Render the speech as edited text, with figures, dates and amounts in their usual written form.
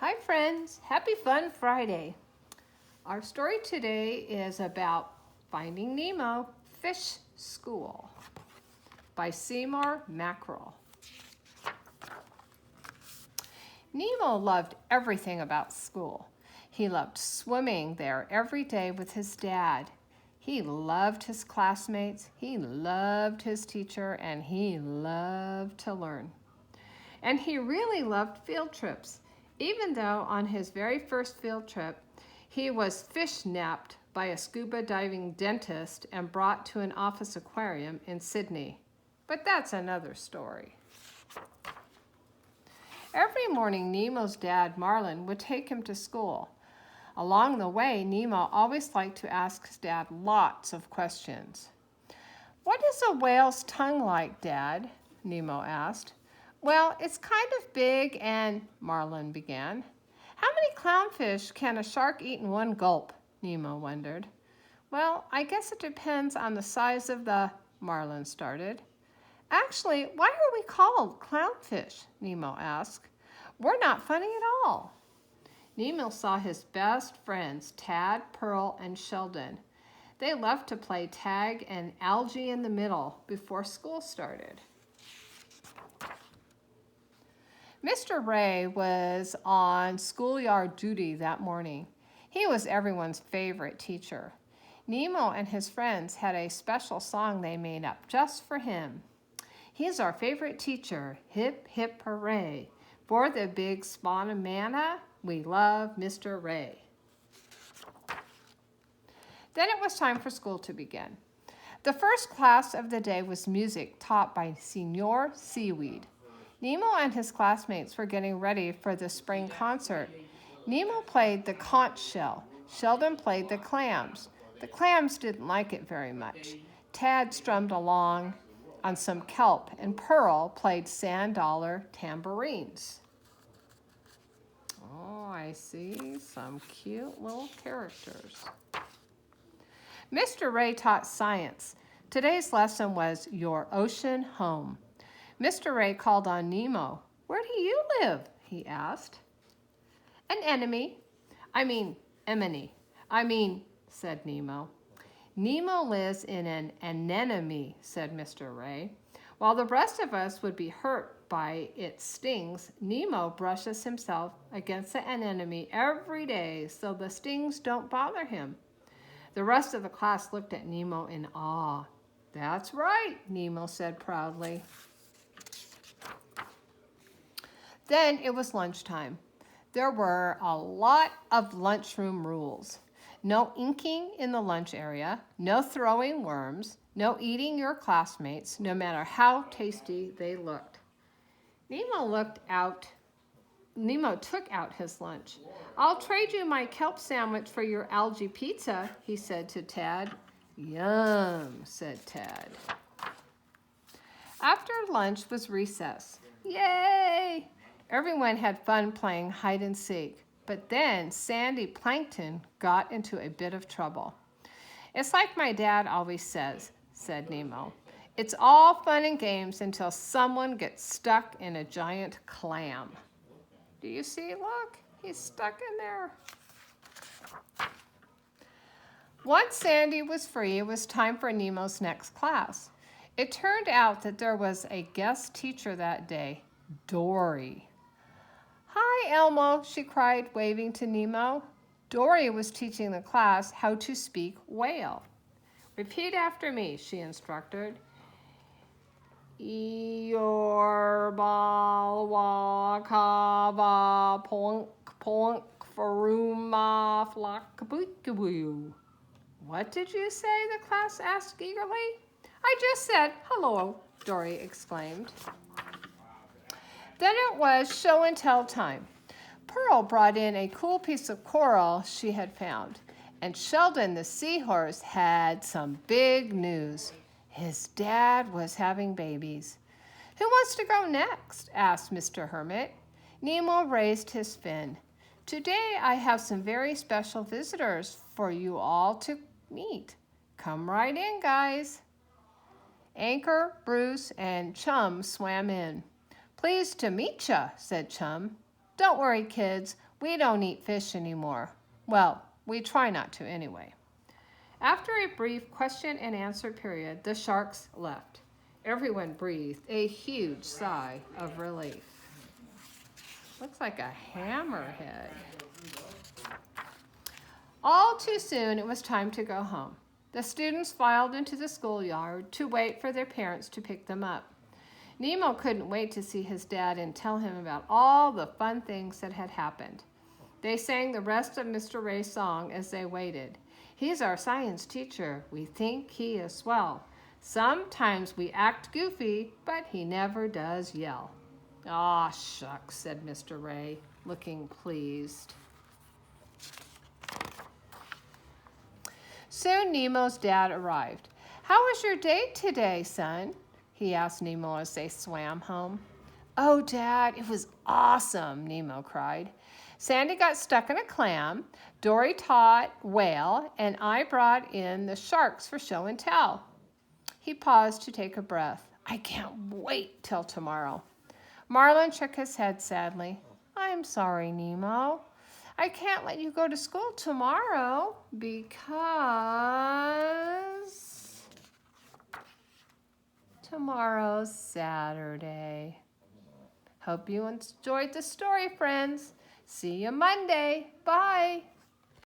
Hi friends, happy Fun Friday. Our story today is about Finding Nemo, Fish School by Seymour Mackerel. Nemo loved everything about school. He loved swimming there every day with his dad. He loved his classmates, he loved his teacher, and he loved to learn. And he really loved field trips, even though on his very first field trip, he was fish-napped by a scuba diving dentist and brought to an office aquarium in Sydney. But that's another story. Every morning, Nemo's dad, Marlin, would take him to school. Along the way, Nemo always liked to ask his dad lots of questions. "What is a whale's tongue like, Dad?" Nemo asked. "Well, it's kind of big and," Marlin began. "How many clownfish can a shark eat in one gulp?" Nemo wondered. "Well, I guess it depends on the size of the," Marlin started. "Actually, why are we called clownfish?" Nemo asked. "We're not funny at all." Nemo saw his best friends, Tad, Pearl, and Sheldon. They left to play tag and algae in the middle before school started. Mr. Ray was on schoolyard duty that morning. He was everyone's favorite teacher. Nemo and his friends had a special song they made up just for him. "He's our favorite teacher, hip, hip, hooray. For the big spawn of manna, we love Mr. Ray." Then it was time for school to begin. The first class of the day was music taught by Señor Seaweed. Nemo and his classmates were getting ready for the spring concert. Nemo played the conch shell. Sheldon played the clams. The clams didn't like it very much. Tad strummed along on some kelp, and Pearl played sand dollar tambourines. Oh, I see some cute little characters. Mr. Ray taught science. Today's lesson was Your Ocean Home. Mr. Ray called on Nemo. "Where do you live?" he asked. "An enemy. Emily. Said Nemo. "Nemo lives in an anemone," said Mr. Ray. "While the rest of us would be hurt by its stings, Nemo brushes himself against the anemone every day so the stings don't bother him." The rest of the class looked at Nemo in awe. "That's right," Nemo said proudly. Then it was lunchtime. There were a lot of lunchroom rules. No inking in the lunch area, no throwing worms, no eating your classmates, no matter how tasty they looked. Nemo took out his lunch. "I'll trade you my kelp sandwich for your algae pizza," he said to Tad. "Yum," said Tad. After lunch was recess. Yay! Everyone had fun playing hide and seek, but then Sandy Plankton got into a bit of trouble. "It's like my dad always says," said Nemo. "It's all fun and games until someone gets stuck in a giant clam." Do you see? Look, he's stuck in there. Once Sandy was free, it was time for Nemo's next class. It turned out that there was a guest teacher that day, Dory. "Hi, Elmo," she cried, waving to Nemo. Dory was teaching the class how to speak whale. "Repeat after me," she instructed. "Eorbal wakava ponk ponk faruma flakabookabu." "What did you say?" the class asked eagerly. "I just said hello," Dory exclaimed. Then it was show and tell time. Pearl brought in a cool piece of coral she had found, and Sheldon the seahorse had some big news. His dad was having babies. "Who wants to go next?" asked Mr. Hermit. Nemo raised his fin. "Today I have some very special visitors for you all to meet. Come right in, guys." Anchor, Bruce, and Chum swam in. "Pleased to meet ya," said Chum. "Don't worry, kids. We don't eat fish anymore. Well, we try not to anyway. After a brief question and answer period, the sharks left. Everyone breathed a huge sigh of relief. Looks like a hammerhead. All too soon, it was time to go home. The students filed into the schoolyard to wait for their parents to pick them up. Nemo couldn't wait to see his dad and tell him about all the fun things that had happened. They sang the rest of Mr. Ray's song as they waited. He's our science teacher. We think he is swell. Sometimes we act goofy, but he never does yell. Aw, shucks, said Mr. Ray, looking pleased. Soon Nemo's dad arrived. How was your day today, son? He asked Nemo as they swam home. Oh, Dad, it was awesome, Nemo cried. Sandy got stuck in a clam, Dory taught whale, and I brought in the sharks for show and tell. He paused to take a breath. I can't wait till tomorrow. Marlin shook his head sadly. I'm sorry, Nemo. I can't let you go to school tomorrow because tomorrow's Saturday. Hope you enjoyed the story, friends. See you Monday. Bye.